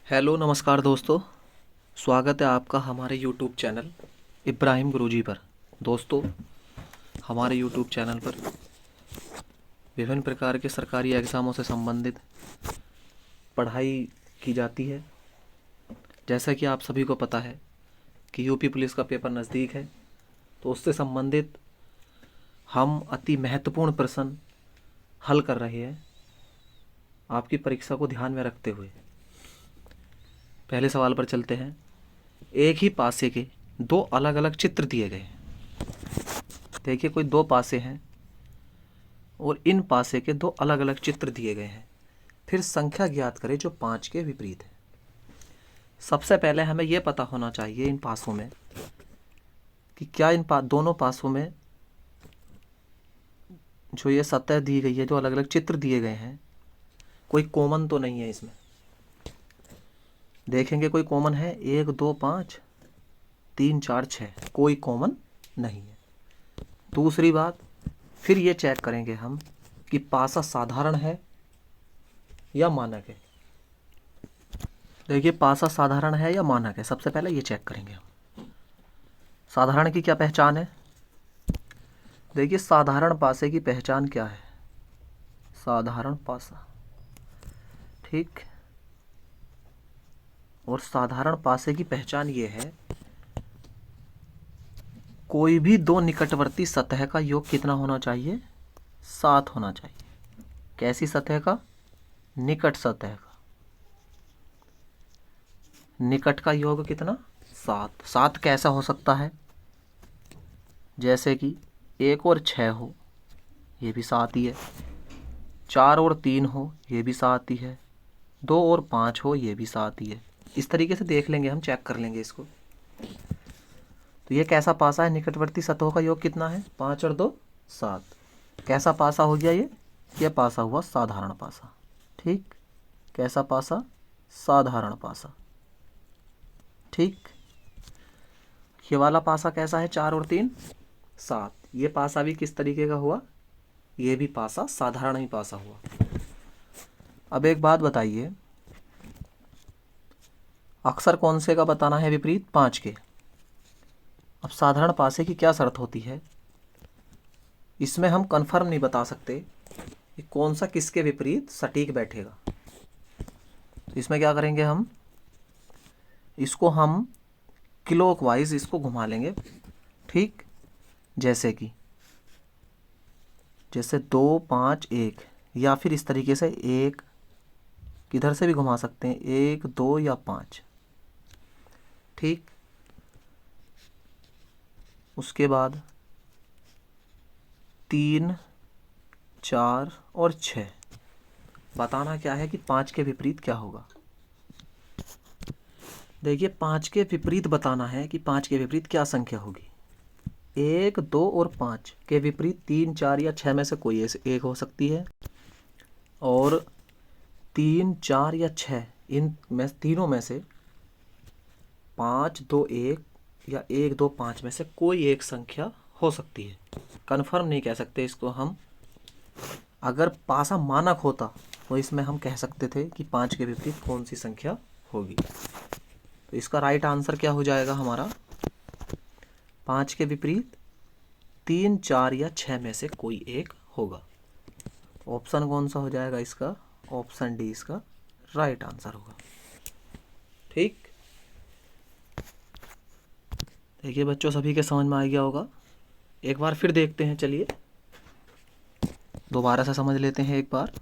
Hello नमस्कार दोस्तों। स्वागत है आपका हमारे यूट्यूब चैनल इब्राहिम गुरुजी पर। दोस्तों, हमारे यूट्यूब चैनल पर विभिन्न प्रकार के सरकारी एग्ज़ामों से संबंधित पढ़ाई की जाती है। जैसा कि आप सभी को पता है कि यूपी पुलिस का पेपर नज़दीक है, तो उससे संबंधित हम अति महत्वपूर्ण प्रश्न हल कर रहे हैं आपकी परीक्षा को ध्यान में रखते हुए। पहले सवाल पर चलते हैं। एक ही पासे के दो अलग अलग चित्र दिए गए हैं। देखिए, कोई दो पासे हैं और इन पासे के दो अलग अलग चित्र दिए गए हैं। फिर संख्या ज्ञात करें जो 5 के विपरीत है। सबसे पहले हमें यह पता होना चाहिए इन पासों में कि क्या दोनों पासों में जो ये सतह दी गई है, जो अलग अलग चित्र दिए गए हैं, कोई कॉमन तो नहीं है इसमें। देखेंगे कोई कॉमन है। 1 2 5 3 4 6, कोई कॉमन नहीं है। दूसरी बात, फिर ये चेक करेंगे हम कि पासा साधारण है या मानक है। देखिए, पासा साधारण है या मानक है, सबसे पहले ये चेक करेंगे हम। साधारण की क्या पहचान है? देखिए, साधारण पासे की पहचान क्या है? साधारण पासा, ठीक। और साधारण पासे की पहचान ये है, कोई भी दो निकटवर्ती सतह का योग कितना होना चाहिए? 7 होना चाहिए। कैसी सतह का? निकट सतह का। निकट का योग कितना? 7। 7 कैसा हो सकता है? जैसे कि 1 और 6 हो, ये भी 7 ही है। 4 और 3 हो, ये भी 7 ही है। 2 और 5 हो, ये भी 7 ही है। इस तरीके से देख लेंगे हम, चेक कर लेंगे इसको। तो ये कैसा पासा है? निकटवर्ती सतहों का योग कितना है? 5 और 2 7। कैसा पासा हो गया ये पासा हुआ साधारण पासा। ठीक। कैसा पासा? साधारण पासा। ठीक। ये वाला पासा कैसा है? 4 और 3 7। ये पासा भी किस तरीके का हुआ? ये भी पासा साधारण ही पासा हुआ। अब एक बात बताइए, अक्सर कौन से का बताना है विपरीत? 5 के। अब साधारण पासे की क्या शर्त होती है? इसमें हम कंफर्म नहीं बता सकते कि कौन सा किसके विपरीत सटीक बैठेगा। तो इसमें क्या करेंगे हम, इसको हम क्लॉकवाइज इसको घुमा लेंगे। ठीक। जैसे 2 5 1, या फिर इस तरीके से 1 किधर से भी घुमा सकते हैं, 1 2 या 5। ठीक। उसके बाद 3 4 और 6। बताना क्या है कि 5 के विपरीत क्या होगा। देखिए, 5 के विपरीत बताना है कि 5 के विपरीत क्या संख्या होगी। 1 2 और 5 के विपरीत 3 4 या 6 में से कोई एक हो सकती है। और 3 4 या 6, इन में तीनों में से 5 2 1 या 1 2 5 में से कोई एक संख्या हो सकती है। कन्फर्म नहीं कह सकते इसको हम। अगर पासा मानक होता तो इसमें हम कह सकते थे कि 5 के विपरीत कौन सी संख्या होगी। तो इसका राइट आंसर क्या हो जाएगा हमारा? 5 के विपरीत 3 4 या 6 में से कोई एक होगा। ऑप्शन कौन सा हो जाएगा इसका? ऑप्शन डी इसका राइट आंसर होगा। ठीक। देखिए बच्चों, सभी के समझ में आ गया होगा। एक बार फिर देखते हैं, चलिए दोबारा से समझ लेते हैं एक बार।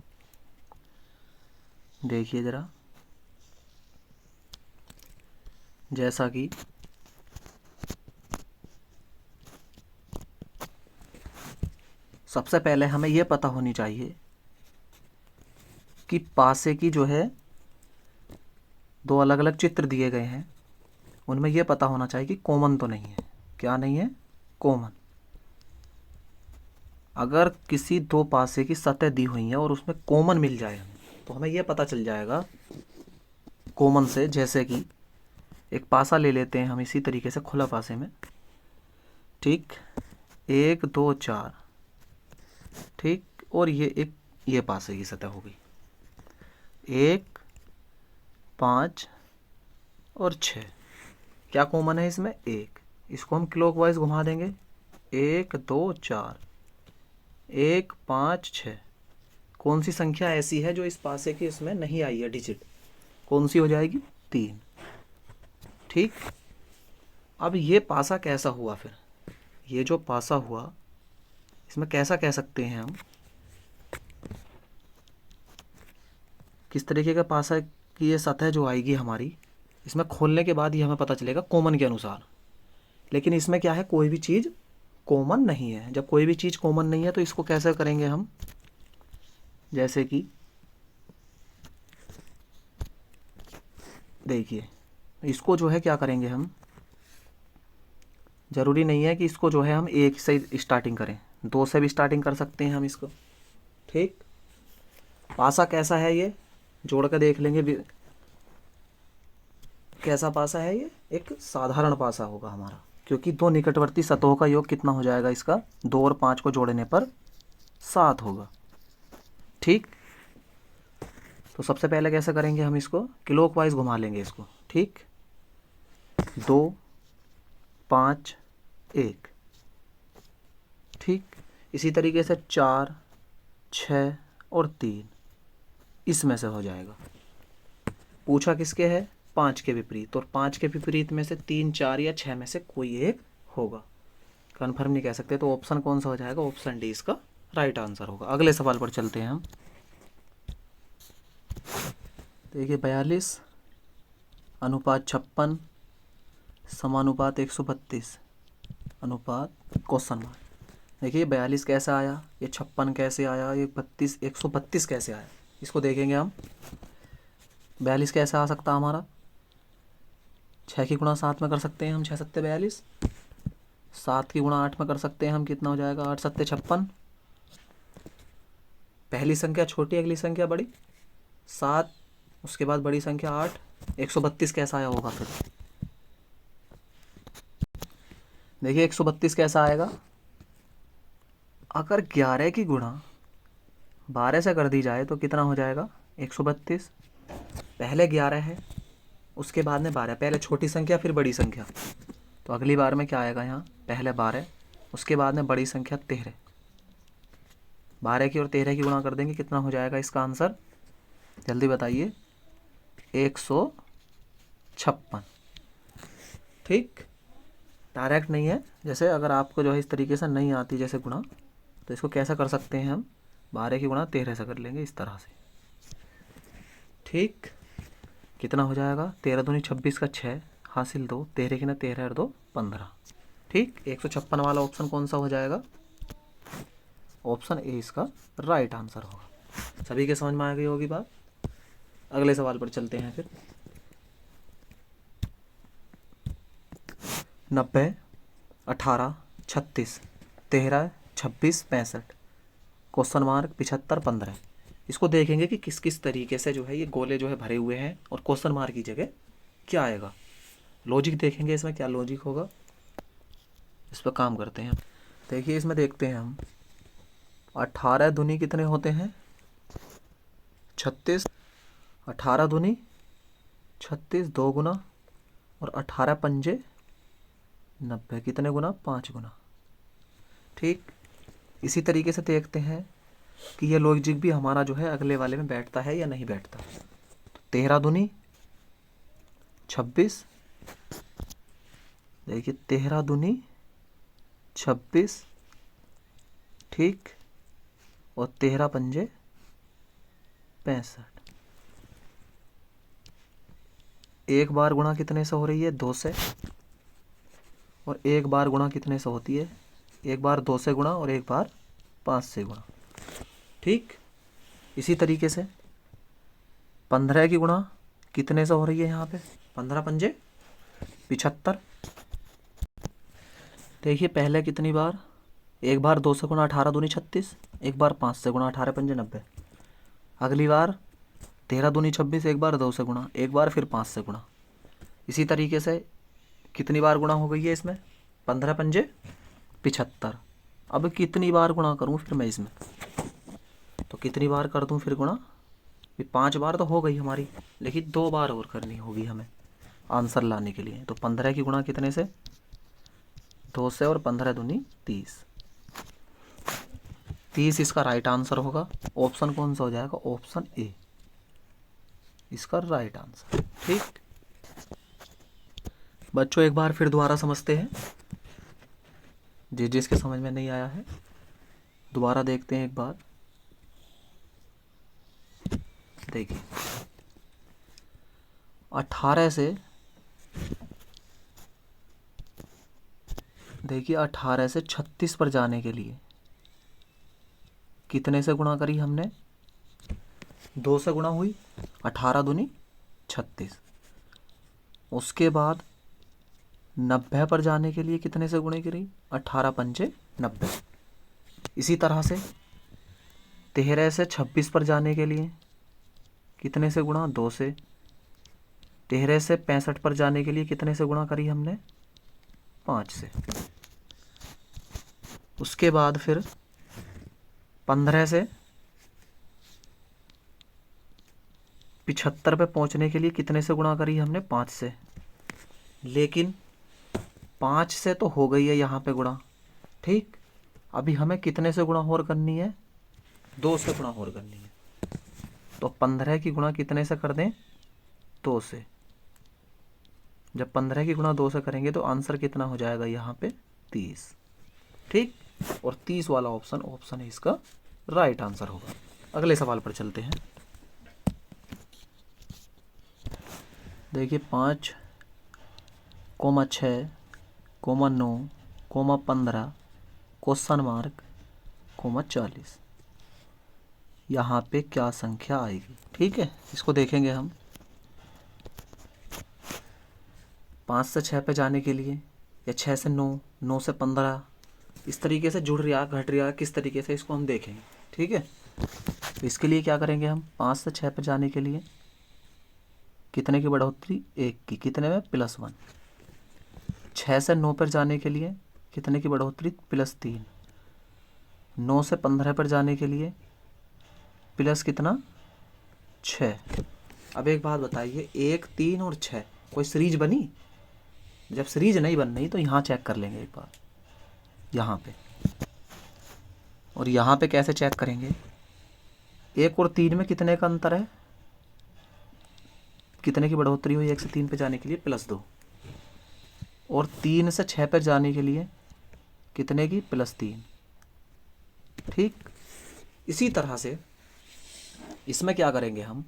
देखिए ज़रा, जैसा कि सबसे पहले हमें यह पता होनी चाहिए कि पासे की जो है दो अलग अलग चित्र दिए गए हैं, उनमें यह पता होना चाहिए कि कॉमन तो नहीं है। क्या नहीं है? कॉमन। अगर किसी दो पासे की सतह दी हुई है और उसमें कॉमन मिल जाए हमें, तो हमें यह पता चल जाएगा कॉमन से। जैसे कि एक पासा ले लेते हैं हम इसी तरीके से, खुला पासे में। ठीक। 1 2 4। ठीक। और ये पासे की सतह हो गई। 1 5 और 6। क्या कॉमन है इसमें? 1। इसको हम क्लॉकवाइज घुमा देंगे। 1 2 4, 1 5 6। कौन सी संख्या ऐसी है जो इस पासे की इसमें नहीं आई है डिजिट? कौन सी हो जाएगी? 3। ठीक। अब ये पासा कैसा हुआ फिर? ये जो पासा हुआ इसमें कैसा कह सकते हैं हम? किस तरीके का पासा की ये सतह जो आएगी हमारी, इसमें खोलने के बाद ही हमें पता चलेगा कॉमन के अनुसार। लेकिन इसमें क्या है, कोई भी चीज़ कॉमन नहीं है। जब कोई भी चीज़ कॉमन नहीं है तो इसको कैसे करेंगे हम? जैसे कि देखिए, इसको जो है क्या करेंगे हम, ज़रूरी नहीं है कि इसको जो है हम 1 से स्टार्टिंग करें, 2 से भी स्टार्टिंग कर सकते हैं हम इसको। ठीक। पासा कैसा है ये जोड़ कर देख लेंगे कैसा पासा है ये? एक साधारण पासा होगा हमारा, क्योंकि दो निकटवर्ती सतहों का योग कितना हो जाएगा इसका? 2 और 5 को जोड़ने पर 7 होगा। ठीक। तो सबसे पहले कैसे करेंगे हम इसको? क्लॉकवाइज घुमा लेंगे इसको। ठीक। 2 5 1। ठीक। इसी तरीके से 4 6 और 3 इसमें से हो जाएगा। पूछा किसके है? 5 के विपरीत। और 5 के विपरीत में से 3 4 या 6 में से कोई एक होगा। कन्फर्म नहीं कह सकते। तो ऑप्शन कौन सा हो जाएगा? ऑप्शन डी इसका राइट आंसर होगा। अगले सवाल पर चलते हैं हम। देखिए 42 अनुपात 56 समानुपात 132 अनुपात क्वेश्चन मार्क। देखिए 42 कैसे आया, ये 56 कैसे आया, ये 132 कैसे आया, इसको देखेंगे हम। 42 कैसे आ सकता हमारा? 6 की गुणा 7 में कर सकते हैं हम, 6 सत्ते 42। 7 की गुणा 8 में कर सकते हैं हम, कितना हो जाएगा? 8 सत्ते 56। पहली संख्या छोटी, अगली संख्या बड़ी, 7, उसके बाद बड़ी संख्या 8। 132 कैसा आया होगा फिर? देखिए 132 कैसा आएगा? अगर 11 की गुणा 12 से कर दी जाए तो कितना हो जाएगा? 132। पहले 11 है, उसके बाद में 12, पहले छोटी संख्या फिर बड़ी संख्या। तो अगली बार में क्या आएगा यहाँ? पहले 12, उसके बाद में बड़ी संख्या 13। 12 की और 13 की गुणा कर देंगे, कितना हो जाएगा इसका आंसर? जल्दी बताइए। 156। ठीक। डायरेक्ट नहीं है, जैसे अगर आपको जो है इस तरीके से नहीं आती जैसे गुणा, तो इसको कैसा कर सकते हैं हम? 12 की गुणा 13 से कर लेंगे, इस तरह से। ठीक। कितना हो जाएगा? 13 दूनी 26 का 6 हासिल 2, 13 की ना 13 और 2 15। ठीक। 156 वाला ऑप्शन कौन सा हो जाएगा? ऑप्शन ए इसका राइट आंसर होगा। सभी के समझ में आ गई होगी बात। अगले सवाल पर चलते हैं फिर। 90 18 36 13 26 65 क्वेश्चन मार्क 75 15। इसको देखेंगे कि किस किस तरीके से जो है ये गोले जो है भरे हुए हैं और क्वेश्चन मार्क की जगह क्या आएगा। लॉजिक देखेंगे इसमें क्या लॉजिक होगा, इस पर काम करते हैं। देखिए इसमें देखते हैं हम, 18 दूनी कितने होते हैं? 36। 18 दूनी 36, 2 गुना, और 18 पंजे 90, कितने गुना? 5 गुना। ठीक। इसी तरीके से देखते हैं कि ये लॉजिक भी हमारा जो है अगले वाले में बैठता है या नहीं बैठता। तो 13 दूनी 26, देखिए 13 दूनी 26। ठीक। और 13 पंजे 65। एक बार गुणा कितने से हो रही है? 2 से। और एक बार गुणा कितने से होती है? एक बार 2 से गुणा और एक बार 5 से गुणा। ठीक। इसी तरीके से 15 की गुणा कितने से हो रही है यहाँ पे? 15 पंजे 75। देखिए पहले कितनी बार, एक बार 2 से गुणा 18 दूनी 36, एक बार 5 से गुणा 18 पंजे 90। अगली बार 13 दूनी 26, एक बार 2 से गुणा, एक बार फिर 5 से गुणा। इसी तरीके से कितनी बार गुणा हो गई है इसमें? 15 पंजे 75। अब कितनी बार गुणा करूँ फिर मैं इसमें? तो कितनी बार कर दूँ फिर गुणा? 5 बार तो हो गई हमारी, लेकिन 2 बार और करनी होगी हमें। आंसर लाने के लिए। तो 15 की गुणा कितने से? 2 से, और 15 दूनी 30। 30 इसका राइट आंसर होगा। ऑप्शन कौन सा हो जाएगा? ऑप्शन ए इसका राइट आंसर। ठीक बच्चों, एक बार फिर दोबारा समझते हैं, जिसके समझ में नहीं आया है दोबारा देखते हैं एक बार। देखिए 18 से, देखिए 18 से 36 पर जाने के लिए कितने से गुणा करी हमने? 2 से गुणा हुई, 18 दूनी 36। उसके बाद 90 पर जाने के लिए कितने से गुणे करी? 18 पंचे 90। इसी तरह से 13 से 26 पर जाने के लिए कितने से गुणा? 2 से। 13 से 65 पर जाने के लिए कितने से गुणा करी हमने? 5 से। उसके बाद फिर 15 से 75 पे पहुंचने के लिए कितने से गुणा करी हमने? 5 से। लेकिन 5 से तो हो गई है यहाँ पे गुणा, ठीक। अभी हमें कितने से गुणा और करनी है? 2 से गुणा और करनी है। तो 15 की गुणा कितने से कर दें? 2 से। जब 15 की गुणा 2 से करेंगे तो आंसर कितना हो जाएगा यहाँ पे? 30। ठीक, और 30 वाला ऑप्शन, ऑप्शन है इसका राइट आंसर होगा। अगले सवाल पर चलते हैं। देखिए 5, 6, 9, 15, क्वेश्चन मार्क, 40। यहाँ पे क्या संख्या आएगी? ठीक है, इसको देखेंगे हम। 5 से 6 पे जाने के लिए, या 6 से 9, 9 से 15, इस तरीके से जुड़ रहा घट रहा किस तरीके से, इसको हम देखेंगे। ठीक है, तो इसके लिए क्या करेंगे हम? 5 से 6 पे जाने के लिए कितने की बढ़ोतरी? 1 की। कितने में? +1। 6 से 9 पर जाने के लिए कितने की बढ़ोतरी? +3। 9 से 15 पर जाने के लिए प्लस कितना? 6। अब एक बात बताइए, 1, 3 और 6 कोई सीरीज बनी? जब सीरीज नहीं बन रही तो यहाँ चेक कर लेंगे एक बार, यहाँ पे। और यहाँ पे कैसे चेक करेंगे? 1 और 3 में कितने का अंतर है? कितने की बढ़ोतरी हुई 1 से 3 पे जाने के लिए? +2। और 3 से 6 पर जाने के लिए कितने की? +3। ठीक, इसी तरह से इसमें क्या करेंगे हम?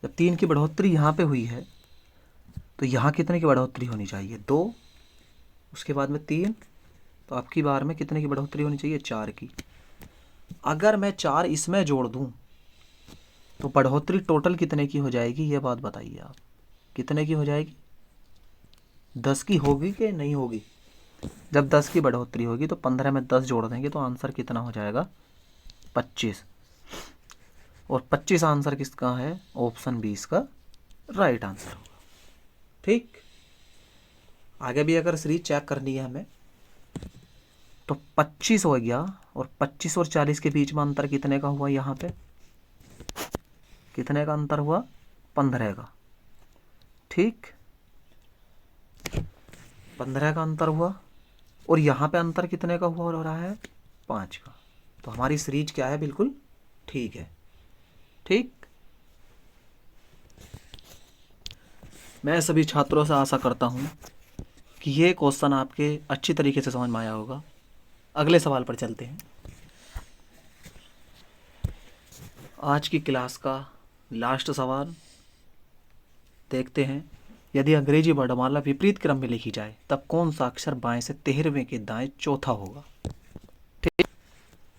जब 3 की बढ़ोतरी यहाँ पे हुई है तो यहाँ कितने की बढ़ोतरी होनी चाहिए? 2। उसके बाद में 3, तो आपकी बार में कितने की बढ़ोतरी होनी चाहिए? 4 की। अगर मैं 4 इसमें जोड़ दूँ तो बढ़ोतरी टोटल कितने की हो जाएगी? ये बात बताइए आप, कितने की हो जाएगी? 10 की होगी कि नहीं होगी? जब 10 की बढ़ोतरी होगी तो 15 में 10 जोड़ देंगे तो आंसर कितना हो जाएगा? 25। और 25 आंसर किसका है? ऑप्शन बी इसका राइट आंसर होगा। ठीक, आगे भी अगर सीरीज चेक करनी है हमें तो 25 हो गया, और 25 और 40 के बीच में अंतर कितने का हुआ? यहाँ पे कितने का अंतर हुआ? 15 का। ठीक, 15 का अंतर हुआ, और यहाँ पे अंतर कितने का हुआ हो रहा है? 5 का। तो हमारी सीरीज क्या है? बिल्कुल ठीक है। ठीक, मैं सभी छात्रों से आशा करता हूँ कि ये क्वेश्चन आपके अच्छी तरीके से समझ में आया होगा। अगले सवाल पर चलते हैं। आज की क्लास का लास्ट सवाल देखते हैं। यदि अंग्रेजी वर्णमाला विपरीत क्रम में लिखी जाए तब कौन सा अक्षर बाएं से 13वें के दाएं चौथा होगा? ठीक,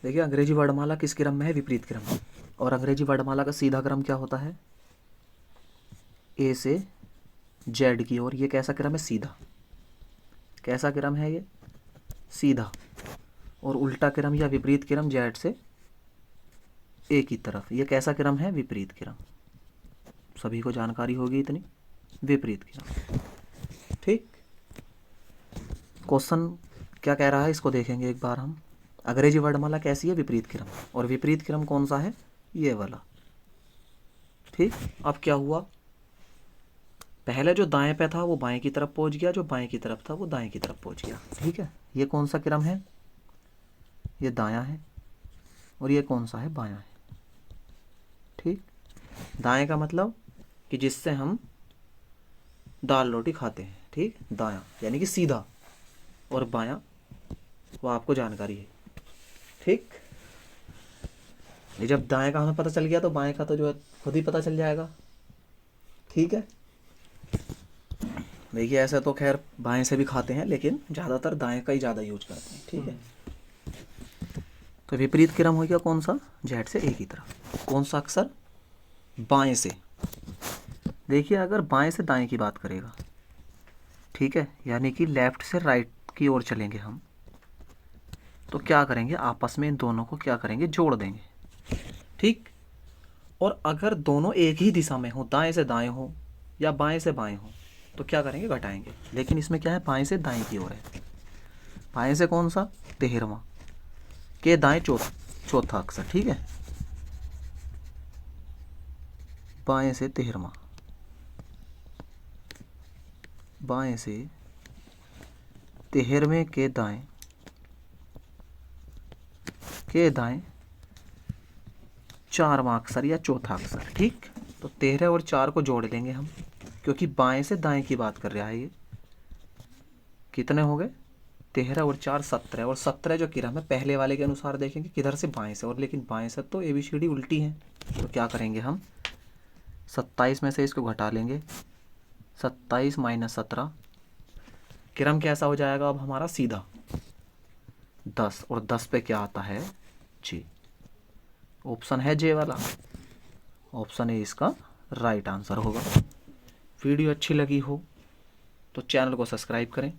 देखिए अंग्रेजी वर्णमाला किस क्रम में है? विपरीत क्रम में। और अंग्रेजी वर्णमाला का सीधा क्रम क्या होता है? ए से जेड की ओर। ये कैसा क्रम है? सीधा। कैसा क्रम है ये? सीधा। और उल्टा क्रम या विपरीत क्रम जेड से ए की तरफ। ये कैसा क्रम है? विपरीत क्रम। सभी को जानकारी होगी इतनी, विपरीत क्रम। ठीक, क्वेश्चन क्या कह रहा है इसको देखेंगे एक बार हम। अंग्रेजी वर्णमाला कैसी है? विपरीत क्रम। और विपरीत क्रम कौन सा है? ये वाला। ठीक, अब क्या हुआ? पहले जो दाएं पे था वो बाएं की तरफ पहुंच गया, जो बाएं की तरफ था वो दाएं की तरफ पहुंच गया। ठीक है, ये कौन सा क्रम है? ये दायां है, और ये कौन सा है? बायां है। ठीक, दाएं का मतलब कि जिससे हम दाल रोटी खाते हैं। ठीक, दायां यानी कि सीधा, और बायां वो आपको जानकारी है। ठीक, ये जब दाएं का हमें पता चल गया तो बाएं का तो जो है खुद ही पता चल जाएगा। ठीक है, देखिए ऐसे तो खैर बाएं से भी खाते हैं, लेकिन ज़्यादातर दाएं का ही ज़्यादा यूज करते हैं। ठीक है, तो विपरीत क्रम हो गया कौन सा? जेड से ए की तरफ। कौन सा अक्षर? बाएं से। देखिए अगर बाएं से दाएं की बात करेगा, ठीक है, यानी कि लेफ्ट से राइट की ओर चलेंगे हम, तो क्या करेंगे? आपस में इन दोनों को क्या करेंगे? जोड़ देंगे। ठीक, और अगर दोनों एक ही दिशा में हो, दाएं से दाएं हो या बाएं से बाएं हो, तो क्या करेंगे? घटाएंगे। लेकिन इसमें क्या है? बाएं से दाएं की ओर है। बाएं से कौन सा? 13वां, के दाएं चौथा अक्षर। ठीक है, बाएं से 13वां, बाएं से 13वें के दाएं, के दाएं 4वां अक्षर या चौथा अक्षर। ठीक, तो 13 और 4 को जोड़ लेंगे हम, क्योंकि बाएं से दाएं की बात कर रहा है ये। कितने हो गए? 13 और 4 17, और 17 जो क्रम है पहले वाले के अनुसार देखेंगे किधर से? बाएं से, और लेकिन बाएं से तो ABCD उल्टी है, तो क्या करेंगे हम? 27 में से इसको घटा लेंगे, 27 - 17, क्रम कैसा हो जाएगा अब हमारा? सीधा 10, और 10 पे क्या आता है? जी, ऑप्शन है जे वाला, ऑप्शन ए इसका राइट आंसर होगा। वीडियो अच्छी लगी हो तो चैनल को सब्सक्राइब करें।